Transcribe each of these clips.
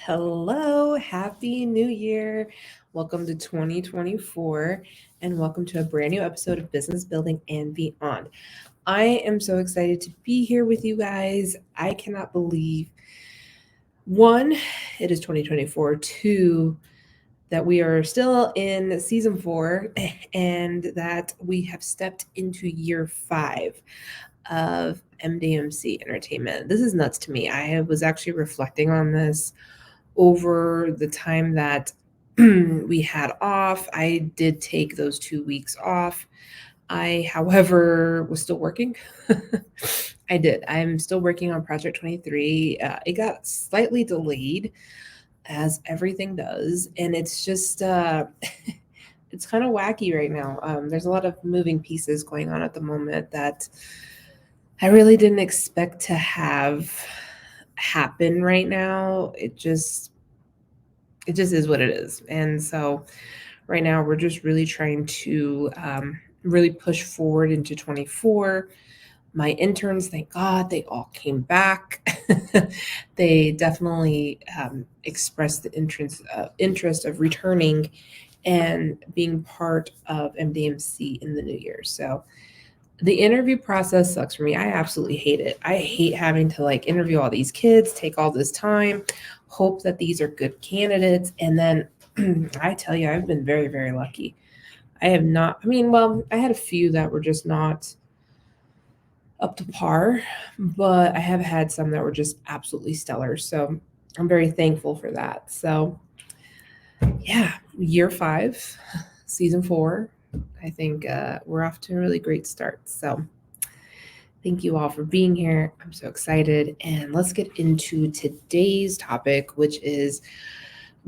Hello, happy new year. Welcome to 2024 and welcome to a brand new episode of Business Building and Beyond. I am so excited to be here with you guys. I cannot believe one, it is 2024, two, that we are still in season 4 and that we have stepped into year 5 of MDMC entertainment. This is nuts to me. I was actually reflecting on this over the time that we had off. I did take those 2 weeks off. I, however, was still working. I did. I'm still working on Project 23. It got slightly delayed, as everything does. And it's just, it's kind of wacky right now. There's a lot of moving pieces going on at the moment that I really didn't expect to have happen right now. It just is what it is. And so right now we're just really trying to really push forward into 24. My interns, thank God, they all came back. They definitely expressed the interest of returning and being part of MDMC in the new year. So the interview process sucks for me. I absolutely hate it. I hate having to interview all these kids, take all this time, hope that these are good candidates. And then I tell you, I've been very, very lucky. I have not, I had a few that were just not up to par, but I have had some that were just absolutely stellar. So I'm very thankful for that. So, yeah, year 5, season 4. I think we're off to a really great start. So, thank you all for being here. I'm so excited. And let's get into today's topic, which is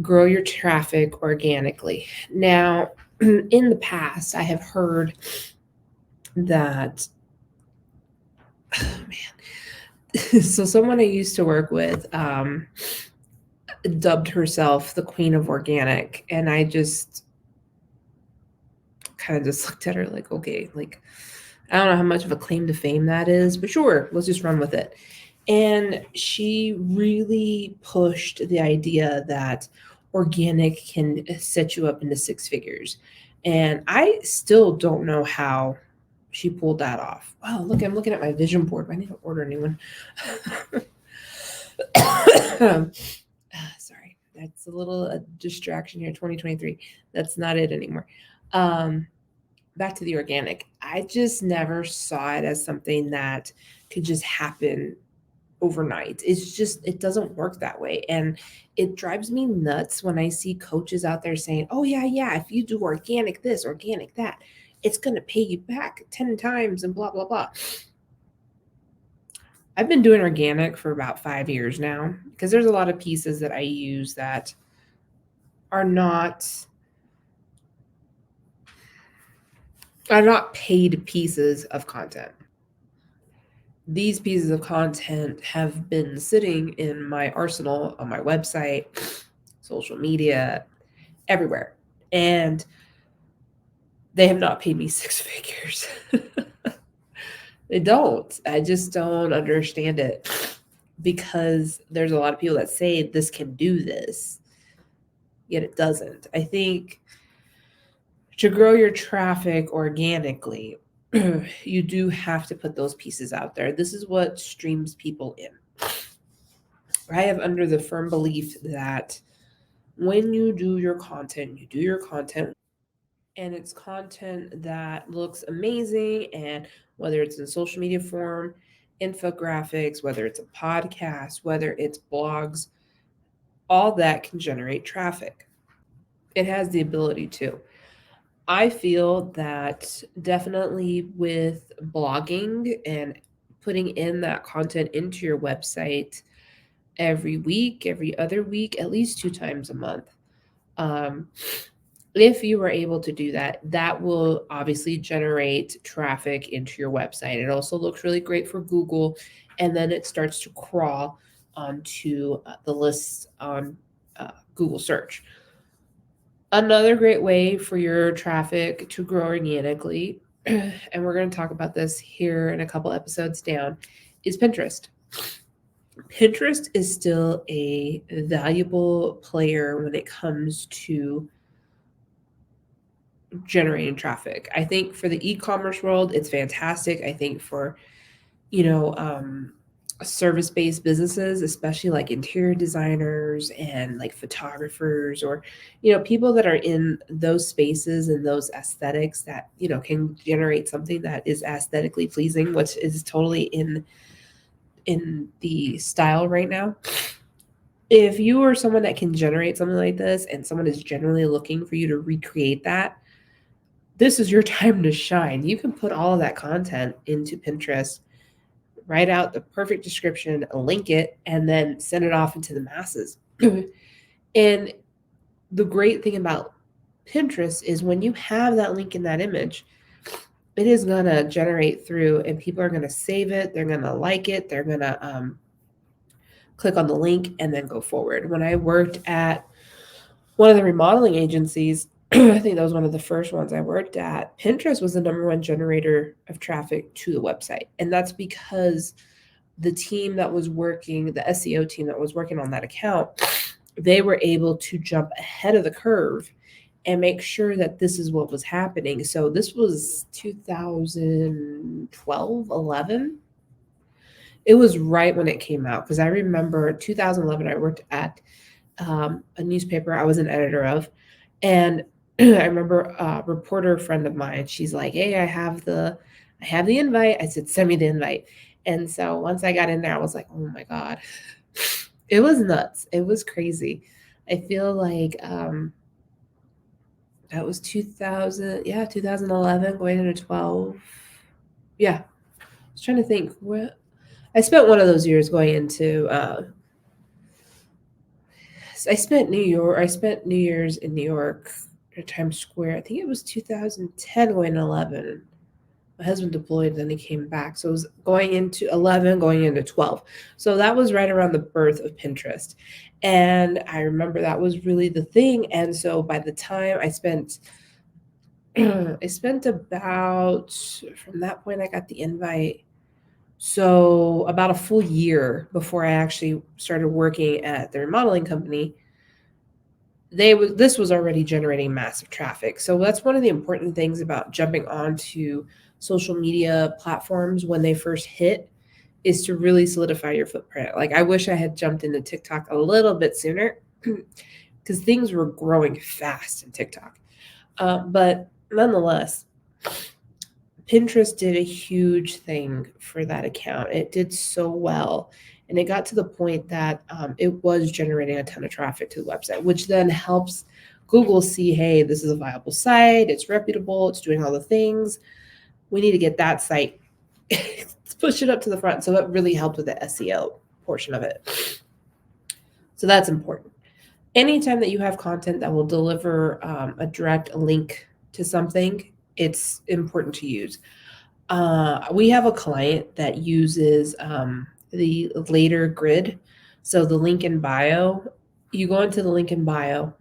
grow your traffic organically. Now, in the past, I have heard that, oh man. So, someone I used to work with dubbed herself the Queen of Organic. And I just kind of just looked at her like, okay, I don't know how much of a claim to fame that is, but sure, let's just run with it. And she really pushed the idea that organic can set you up into 6 figures. And I still don't know how she pulled that off. Wow, look, I'm looking at my vision board. I need to order a new one. Sorry, that's a little distraction here. 2023. That's not it anymore. Back to the organic. I just never saw it as something that could just happen overnight. It doesn't work that way. And it drives me nuts when I see coaches out there saying, oh, yeah, if you do organic this, organic that, it's going to pay you back 10 times and blah, blah, blah. I've been doing organic for about 5 years now because there's a lot of pieces that I use that are not paid pieces of content. These pieces of content have been sitting in my arsenal on my website, social media, everywhere. And they have not paid me 6 figures. They don't. I just don't understand it because there's a lot of people that say this can do this, yet it doesn't. I think to grow your traffic organically, you do have to put those pieces out there. This is what streams people in. I have under the firm belief that when you do your content, and it's content that looks amazing. And whether it's in social media form, infographics, whether it's a podcast, whether it's blogs, all that can generate traffic. It has the ability to. I feel that definitely with blogging and putting in that content into your website every week, every other week, at least 2 times a month. If you were able to do that, that will obviously generate traffic into your website. It also looks really great for Google, and then it starts to crawl onto the list on Google search. Another great way for your traffic to grow organically, and we're going to talk about this here in a couple episodes down, is Pinterest. Pinterest is still a valuable player when it comes to generating traffic. I think for the e-commerce world, it's fantastic. I think for, you know, service-based businesses, especially like interior designers and like photographers, or, people that are in those spaces and those aesthetics that, can generate something that is aesthetically pleasing, which is totally in the style right now. If you are someone that can generate something like this and someone is generally looking for you to recreate that, this is your time to shine. You can put all of that content into Pinterest, write out the perfect description, link it, and then send it off into the masses. And the great thing about Pinterest is when you have that link in that image, it is going to generate through, and people are going to save it. They're going to like it. They're going to click on the link and then go forward. When I worked at one of the remodeling agencies, I think that was one of the first ones I worked at, Pinterest was the number one generator of traffic to the website. And that's because the team that was working, the SEO team that was working on that account, they were able to jump ahead of the curve and make sure that this is what was happening. So this was 2012, 11. It was right when it came out, because I remember 2011, I worked at a newspaper I was an editor of. And I remember a reporter friend of mine, she's like, hey, I have the invite. I said, send me the invite. And so once I got in there, I was like, oh my God, it was nuts. It was crazy. I feel like that was 2011 going into 12. Yeah. I was trying to think what I spent one of those years going into I spent New Year's in New York at Times Square. I think it was 2010 going to 11. My husband deployed, then he came back. So it was going into 11, going into 12. So that was right around the birth of Pinterest. And I remember that was really the thing. And so by the time I spent about, from that point I got the invite, so about a full year before I actually started working at the remodeling company, this was already generating massive traffic. So that's one of the important things about jumping onto social media platforms when they first hit, is to really solidify your footprint. Like, I wish I had jumped into TikTok a little bit sooner, because things were growing fast in TikTok. But nonetheless, Pinterest did a huge thing for that account. It did so well. And it got to the point that it was generating a ton of traffic to the website, which then helps Google see, hey, this is a viable site. It's reputable. It's doing all the things. We need to get that site, let's push it up to the front. So it really helped with the SEO portion of it. So that's important. Anytime that you have content that will deliver a direct link to something, it's important to use. We have a client that uses the later grid. So the link in bio, you go into the link in bio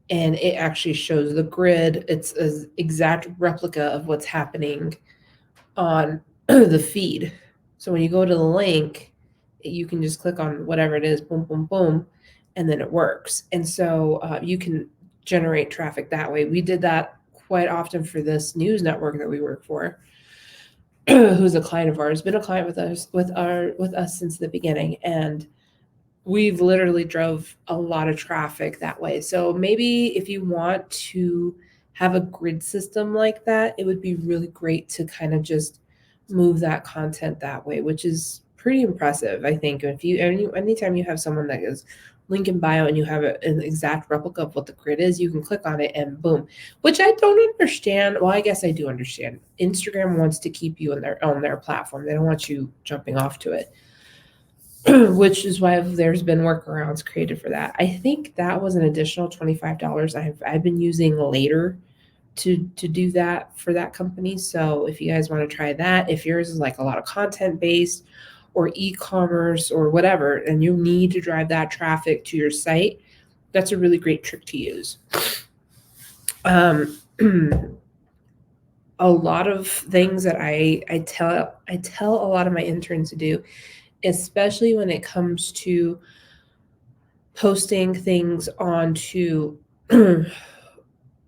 and it actually shows the grid. It's an exact replica of what's happening on the feed. So when you go to the link, you can just click on whatever it is, boom, boom, boom, and then it works. And so you can generate traffic that way. We did that quite often for this news network that we work for, who's a client of ours, been a client with us since the beginning. And we've literally drove a lot of traffic that way. So maybe if you want to have a grid system like that, it would be really great to kind of just move that content that way, which is pretty impressive. I think if anytime you have someone that is link in bio and you have an exact replica of what the grid is, you can click on it and boom, which I don't understand. Well, I guess I do understand. Instagram wants to keep you on their platform. They don't want you jumping off to it, which is why there's been workarounds created for that. I think that was an additional $25 I've been using later to do that for that company. So if you guys want to try that, if yours is like a lot of content based or e-commerce or whatever, and you need to drive that traffic to your site, that's a really great trick to use. A lot of things that I tell a lot of my interns to do especially when it comes to posting things onto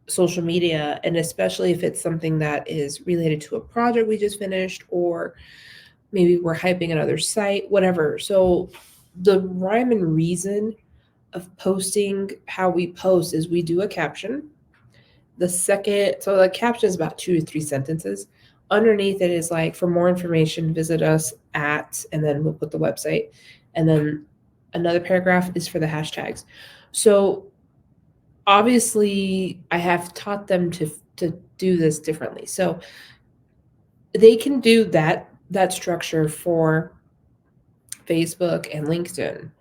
social media, and especially if it's something that is related to a project we just finished, or maybe we're hyping another site, whatever. So the rhyme and reason of posting how we post is we do a caption. So the caption is about 2 to 3 sentences. Underneath it is like, for more information, visit us at, and then we'll put the website. And then another paragraph is for the hashtags. So obviously I have taught them to do this differently. So they can do that structure for Facebook and LinkedIn.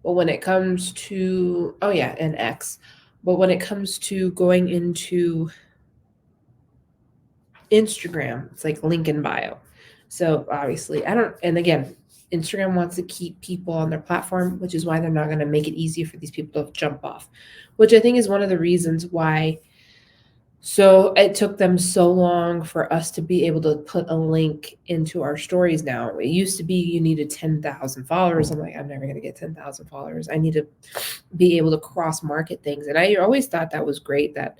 But when it comes to, oh yeah, and X. But when it comes to going into Instagram, it's like link in bio. So obviously, and again, Instagram wants to keep people on their platform, which is why they're not going to make it easy for these people to jump off, which I think is one of the reasons why. So it took them so long for us to be able to put a link into our stories now. It used to be you needed 10,000 followers. I'm like, I'm never going to get 10,000 followers. I need to be able to cross market things. And I always thought that was great that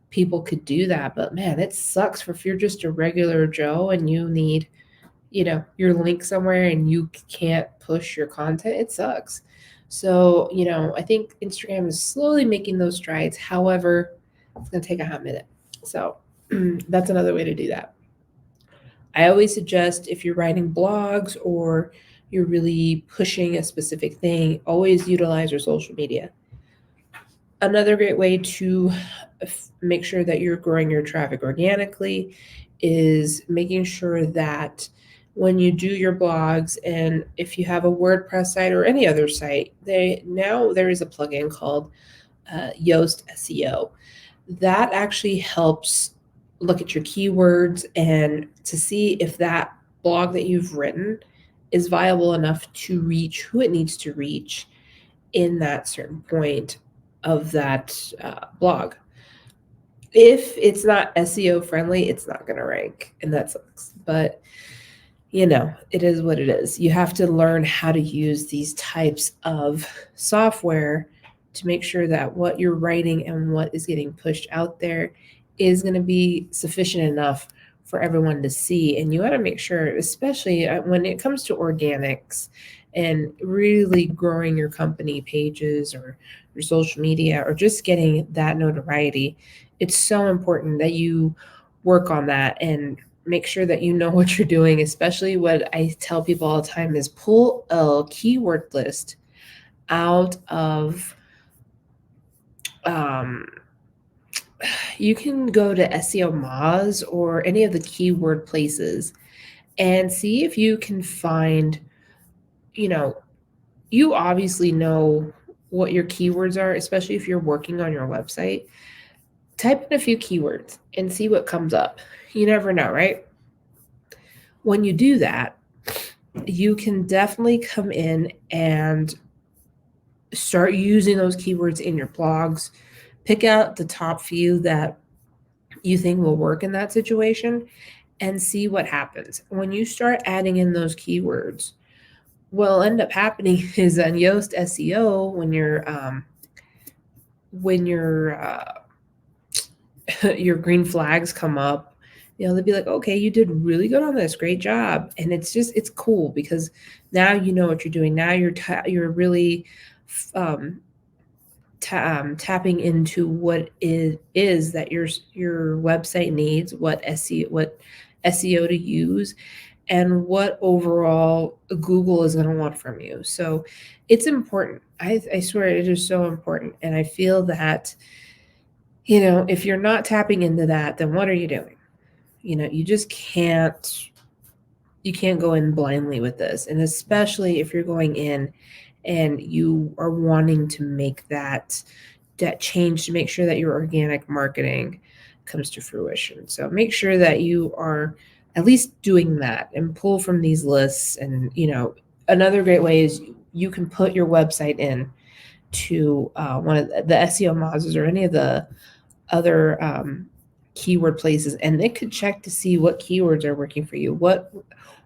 people could do that. But man, it sucks if you're just a regular Joe and you need, your link somewhere and you can't push your content. It sucks. So, I think Instagram is slowly making those strides. However, it's going to take a hot minute. So that's another way to do that. I always suggest, if you're writing blogs or you're really pushing a specific thing, always utilize your social media. Another great way to make sure that you're growing your traffic organically is making sure that when you do your blogs, and if you have a WordPress site or any other site, there is a plugin called Yoast SEO that actually helps look at your keywords and to see if that blog that you've written is viable enough to reach who it needs to reach in that certain point of that blog. If it's not SEO friendly, it's not going to rank, and that sucks. But it is what it is. You have to learn how to use these types of software to make sure that what you're writing and what is getting pushed out there is going to be sufficient enough for everyone to see. And you got to make sure, especially when it comes to organics and really growing your company pages or your social media or just getting that notoriety, it's so important that you work on that and make sure that you know what you're doing. Especially what I tell people all the time is pull a keyword list out of you can go to SEO Moz or any of the keyword places and see if you can find, you obviously know what your keywords are, especially if you're working on your website. Type in a few keywords and see what comes up. You never know, right? When you do that, you can definitely come in and start using those keywords in your blogs. Pick out the top few that you think will work in that situation and see what happens. When you start adding in those keywords, what'll end up happening is on Yoast SEO, when your green flags come up, they'll be like, okay, you did really good on this, great job. And it's cool because now you know what you're doing. Now you're really tapping into what it is that your website needs, what SEO to use, and what overall Google is going to want from you. So it's important. I swear it is so important. And I feel that, if you're not tapping into that, then what are you doing? You just can't go in blindly with this. And especially if you're going in and you are wanting to make that change to make sure that your organic marketing comes to fruition. So make sure that you are at least doing that and pull from these lists. And, another great way is you can put your website in to one of the SEO Moz's or any of the other keyword places, and it could check to see what keywords are working for you,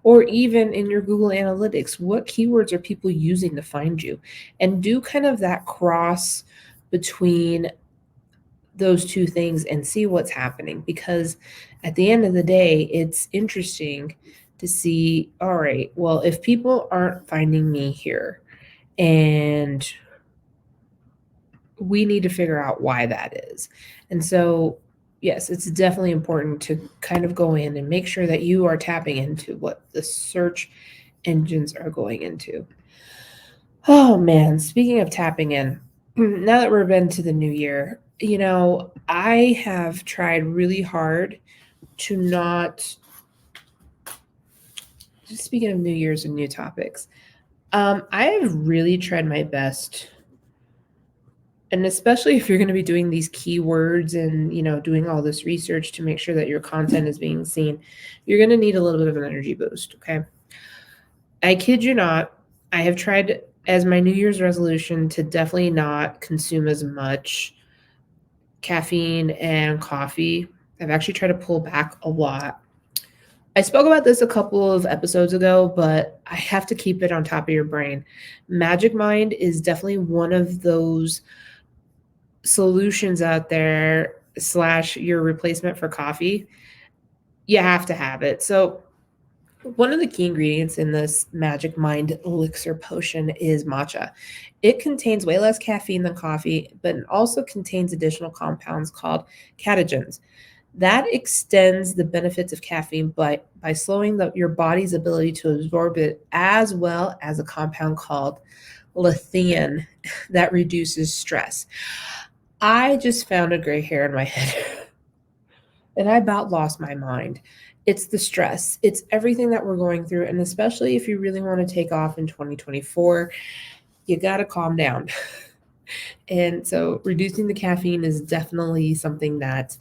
or even in your Google Analytics, what keywords are people using to find you, and do kind of that cross between those two things and see what's happening. Because at the end of the day, it's interesting to see, all right, well, if people aren't finding me here, and we need to figure out why that is. And so, yes, it's definitely important to kind of go in and make sure that you are tapping into what the search engines are going into. Oh man, speaking of tapping in, now that we're into the new year, I have tried really hard to not, speaking of New Year's and new topics, I have really tried my best, and especially if you're going to be doing these keywords and doing all this research to make sure that your content is being seen, you're going to need a little bit of an energy boost. Okay, I kid you not, I have tried as my New Year's resolution to definitely not consume as much caffeine and coffee. I've actually tried to pull back a lot. I spoke about this a couple of episodes ago, but I have to keep it on top of your brain. Magic Mind is definitely one of those solutions out there / your replacement for coffee. You have to have it. So one of the key ingredients in this Magic Mind elixir potion is matcha. It contains way less caffeine than coffee, but it also contains additional compounds called catechins. That extends the benefits of caffeine by slowing your body's ability to absorb it, as well as a compound called lithium that reduces stress. I just found a gray hair in my head and I about lost my mind. It's the stress. It's everything that we're going through. And especially if you really want to take off in 2024, you got to calm down. And so reducing the caffeine is definitely something that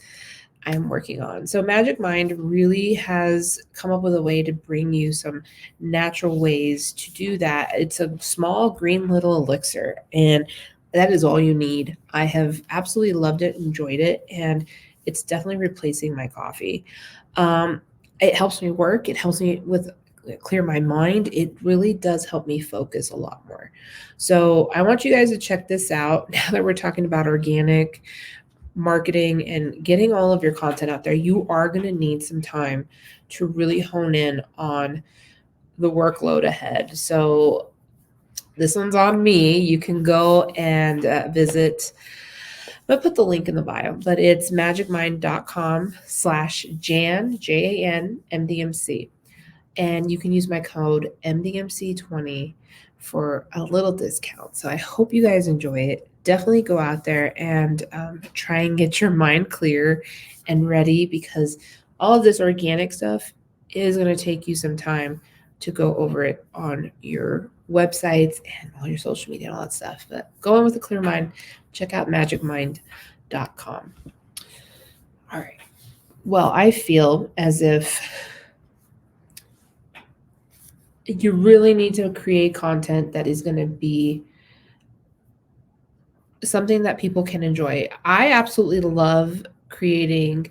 I'm working on. So Magic Mind really has come up with a way to bring you some natural ways to do that. It's a small green little elixir, and that is all you need. I have absolutely loved it, enjoyed it, and it's definitely replacing my coffee. It helps me work. It helps me with clear my mind. It really does help me focus a lot more. So I want you guys to check this out. Now that we're talking about organic marketing and getting all of your content out there, you are going to need some time to really hone in on the workload ahead. So this one's on me. You can go and visit, I'm going to put the link in the bio, but it's magicmind.com/Jan, Jan, MDMC. And you can use my code MDMC20 for a little discount. So I hope you guys enjoy it. Definitely go out there and try and get your mind clear and ready, because all of this organic stuff is going to take you some time to go over it on your websites and all your social media and all that stuff. But go in with a clear mind. Check out magicmind.com. All right. Well, I feel as if you really need to create content that is going to be something that people can enjoy. I absolutely love creating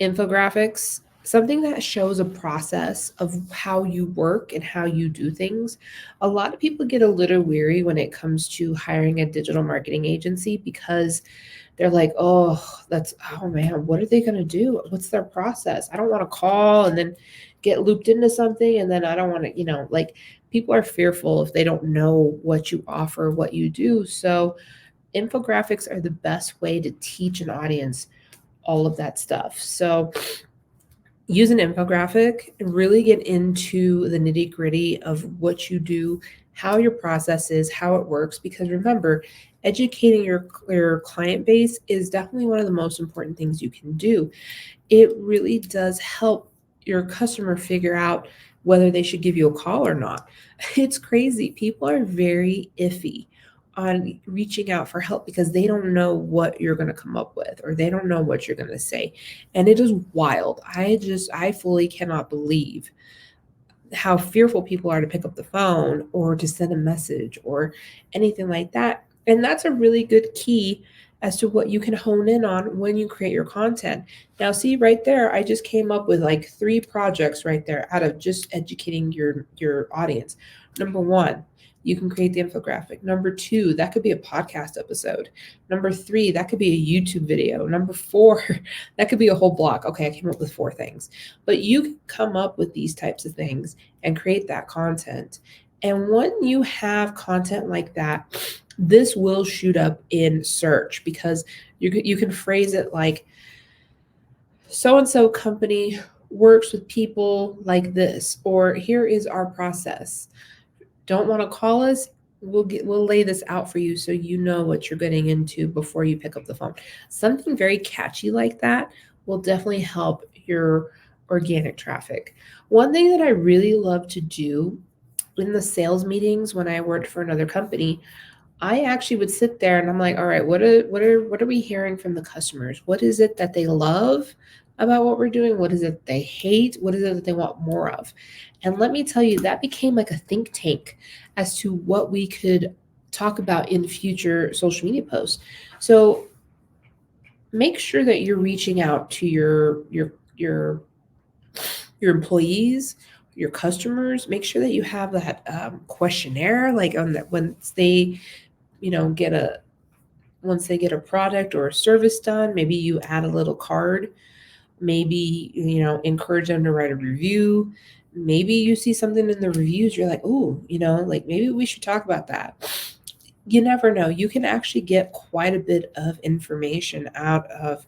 infographics, something that shows a process of how you work and how you do things. A lot of people get a little weary when it comes to hiring a digital marketing agency, because they're like, oh man, what are they going to do? What's their process? I don't want to call and then get looped into something, and then I don't want to, like, people are fearful if they don't know what you offer, what you do. So infographics are the best way to teach an audience all of that stuff. So use an infographic and really get into the nitty gritty of what you do, how your process is, how it works. Because remember, educating your client base is definitely one of the most important things you can do. It really does help your customer figure out whether they should give you a call or not. It's crazy. People are very iffy on reaching out for help because they don't know what you're going to come up with, or they don't know what you're going to say. And it is wild. I fully cannot believe how fearful people are to pick up the phone or to send a message or anything like that. And that's a really good key as to what you can hone in on when you create your content. Now, see right there, I just came up with like 3 projects right there out of just educating your audience. Number 1, you can create the infographic. Number 2, that could be a podcast episode. Number 3, that could be a YouTube video. Number 4, that could be a whole blog. Okay, I came up with 4 things. But you can come up with these types of things and create that content. And when you have content like that, this will shoot up in search because you can phrase it like, so and so company works with people like this, or here is our process. Don't want to call us? We'll lay this out for you so you know what you're getting into before you pick up the phone. Something very catchy like that will definitely help your organic traffic. One thing that I really love to do in the sales meetings when I worked for another company, I actually would sit there and I'm like, all right, what are we hearing from the customers? What is it that they love about what we're doing? What is it they hate? What is it that they want more of? And let me tell you, that became like a think tank as to what we could talk about in future social media posts. So make sure that you're reaching out to your employees, your customers. Make sure that you have that questionnaire, like on that once they, get a product or a service done, maybe you add a little card. Maybe encourage them to write a review. Maybe you see something in the reviews, you're like, oh, like maybe we should talk about that. You never know. You can actually get quite a bit of information out of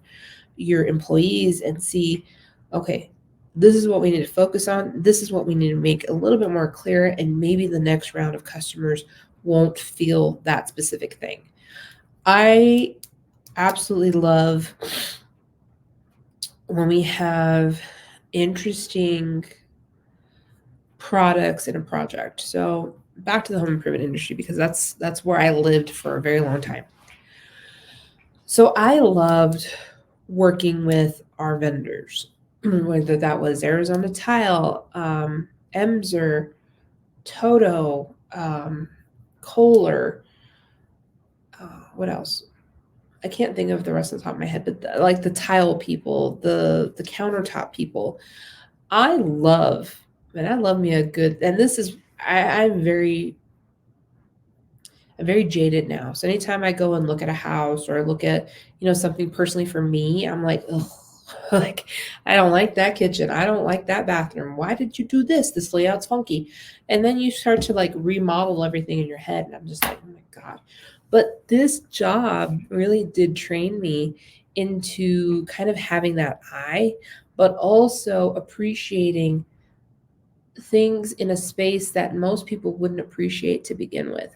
your employees and see, okay, this is what we need to focus on. This is what we need to make a little bit more clear. And maybe the next round of customers won't feel that specific thing. I absolutely love when we have interesting products in a project. So back to the home improvement industry, because that's where I lived for a very long time. So I loved working with our vendors, whether that was Arizona Tile, Emser, Toto, Kohler, what else? I can't think of the rest of the top of my head, but like the tile people, the countertop people. I love me a good, and this is, I'm very jaded now. So anytime I go and look at a house or I look at, something personally for me, I'm like, ugh, like, I don't like that kitchen. I don't like that bathroom. Why did you do this? This layout's funky. And then you start to like remodel everything in your head. And I'm just like, oh my God. But this job really did train me into kind of having that eye, but also appreciating things in a space that most people wouldn't appreciate to begin with.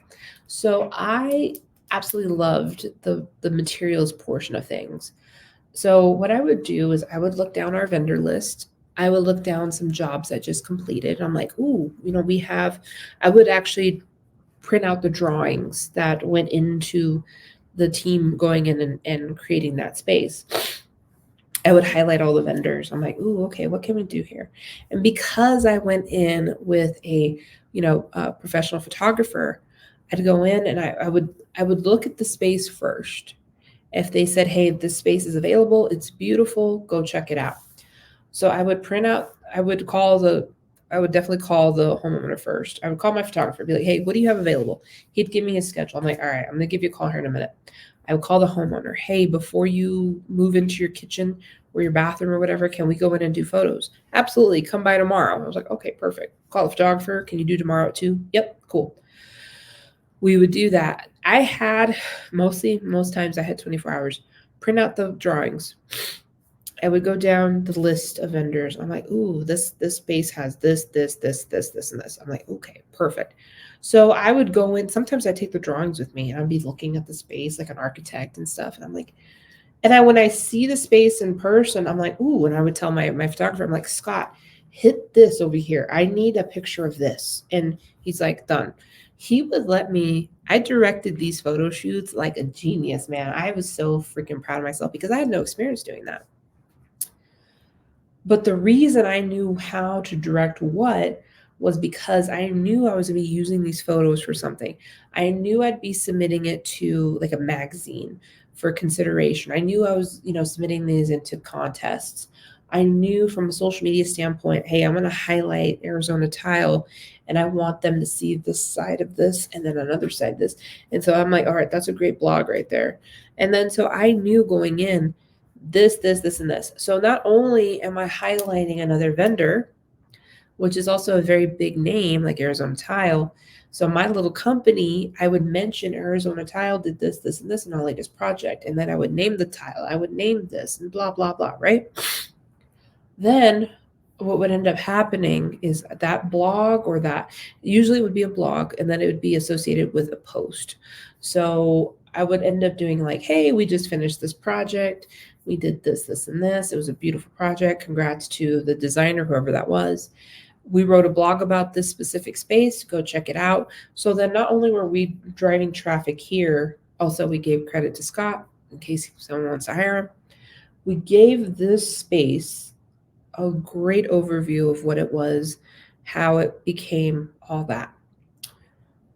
So I absolutely loved the materials portion of things. So what I would do is I would look down our vendor list. I would look down some jobs I just completed. I'm like, ooh, I would actually print out the drawings that went into the team going in and creating that space. I would highlight all the vendors. I'm like, ooh, okay, what can we do here? And because I went in with a professional photographer, I'd go in and I would look at the space first. If they said, hey, this space is available, it's beautiful, go check it out. So I would print out, I would definitely call the homeowner first. I would call my photographer, be like, hey, what do you have available? He'd give me his schedule. I'm like, all right, I'm gonna give you a call here in a minute. I would call the homeowner, hey, before you move into your kitchen or your bathroom or whatever, can we go in and do photos? Absolutely, come by tomorrow. I was like, okay, perfect. Call the photographer, can you do tomorrow at 2? Yep, cool. We would do that. I had most times I had 24 hours, print out the drawings. I would go down the list of vendors. I'm like, ooh, this space has this, and this. I'm like, okay, perfect. So I would go in. Sometimes I take the drawings with me and I'd be looking at the space like an architect and stuff. And I'm like, when I see the space in person, I'm like, ooh, and I would tell my photographer, I'm like, Scott, hit this over here. I need a picture of this. And he's like, done. He would let me, I directed these photo shoots like a genius, man. I was so freaking proud of myself because I had no experience doing that. But the reason I knew how to direct what was because I knew I was going to be using these photos for something. I knew I'd be submitting it to like a magazine for consideration. I knew I was, submitting these into contests. I knew from a social media standpoint, hey, I'm going to highlight Arizona Tile and I want them to see this side of this and then another side of this. And so I'm like, all right, that's a great blog right there. And then so I knew going in this, and this. So not only am I highlighting another vendor, which is also a very big name like Arizona Tile. So my little company, I would mention Arizona Tile did this, and this in our latest project. And then I would name the tile. I would name this and blah, blah, blah, right? Then what would end up happening is that blog or that usually would be a blog and then it would be associated with a post. So I would end up doing like, hey, we just finished this project. We did this, and this. It was a beautiful project. Congrats to the designer, whoever that was. We wrote a blog about this specific space. Go check it out. So then not only were we driving traffic here, also we gave credit to Scott in case someone wants to hire him. We gave this space a great overview of what it was, how it became all that.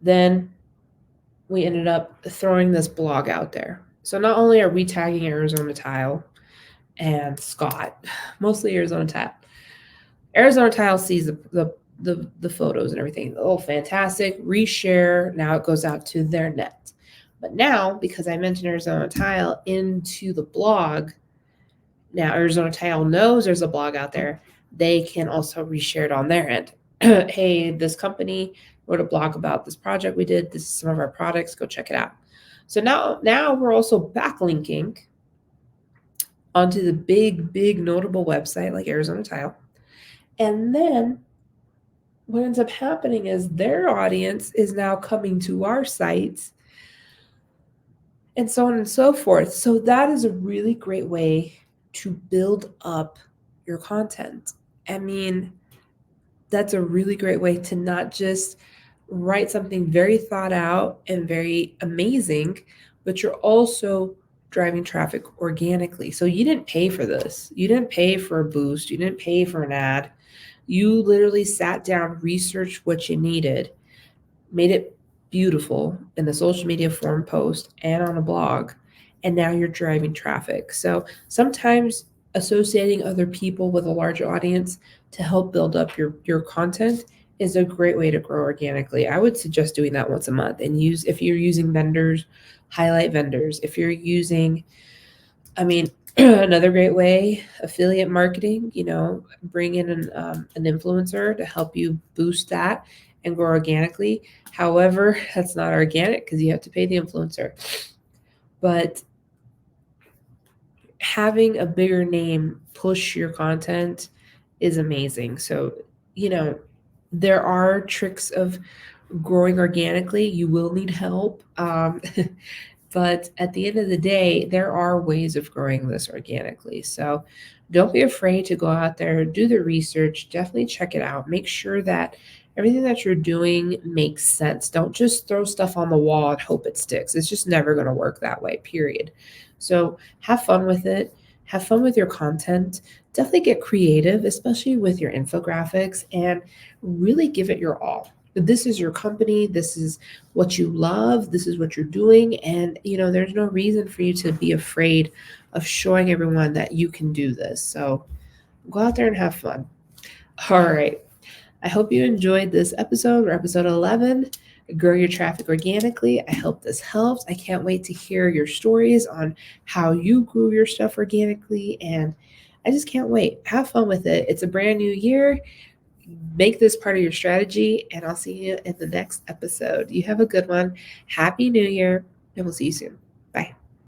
Then we ended up throwing this blog out there. So not only are we tagging Arizona Tile and Scott, mostly Arizona Tile. Arizona Tile sees the photos and everything. Oh, fantastic. Reshare. Now it goes out to their net. But now, because I mentioned Arizona Tile into the blog, now Arizona Tile knows there's a blog out there. They can also reshare it on their end. Hey, this company wrote a blog about this project we did. This is some of our products. Go check it out. So now we're also backlinking onto the big notable website like Arizona Tile. And then what ends up happening is their audience is now coming to our sites and so on and so forth. So that is a really great way to build up your content. I mean, that's a really great way to not just write something very thought out and very amazing, but you're also driving traffic organically. So you didn't pay for this. You didn't pay for a boost. You didn't pay for an ad. You literally sat down, researched what you needed, made it beautiful in the social media form post and on a blog, and now you're driving traffic. So sometimes associating other people with a larger audience to help build up your content is a great way to grow organically. I would suggest doing that once a month and if you're using vendors, highlight vendors. If you're using, another great way, affiliate marketing, bring in an influencer to help you boost that and grow organically. However, that's not organic because you have to pay the influencer. But having a bigger name push your content is amazing. So, there are tricks of growing organically. You will need help. But at the end of the day, there are ways of growing this organically. So don't be afraid to go out there, do the research, definitely check it out. Make sure that everything that you're doing makes sense. Don't just throw stuff on the wall and hope it sticks. It's just never going to work that way, period. So have fun with it. Have fun with your content. Definitely get creative, especially with your infographics, and really give it your all. This is your company. This is what you love. This is what you're doing. And, there's no reason for you to be afraid of showing everyone that you can do this. So go out there and have fun. All right. I hope you enjoyed this episode, or episode 11, Grow Your Traffic Organically. I hope this helps. I can't wait to hear your stories on how you grew your stuff organically. And I just can't wait. Have fun with it. It's a brand new year. Make this part of your strategy, and I'll see you in the next episode. You have a good one. Happy New Year, and we'll see you soon.